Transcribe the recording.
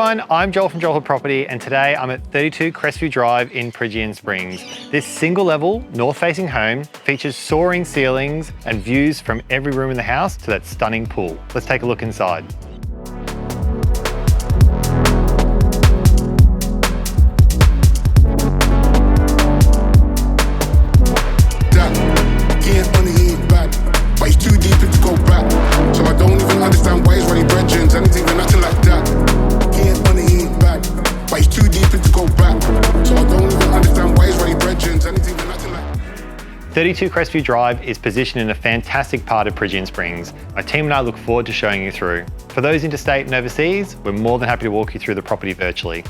everyone, I'm Joel from Joel Hood Property, and today I'm at 32 Crestview Drive in Peregian Springs. This single-level, north-facing home features soaring ceilings and views from every room in the house to that stunning pool. Let's take a look inside. Anything and nothing like that. He ain't money, he ain't bad. But he's too deep in to go back. So I don't even understand why he's running brethrens. Anything and nothing like that. 32 Crestview Drive is positioned in a fantastic part of Peregian Springs. My team and I look forward to showing you through. For those interstate and overseas, we're more than happy to walk you through the property virtually.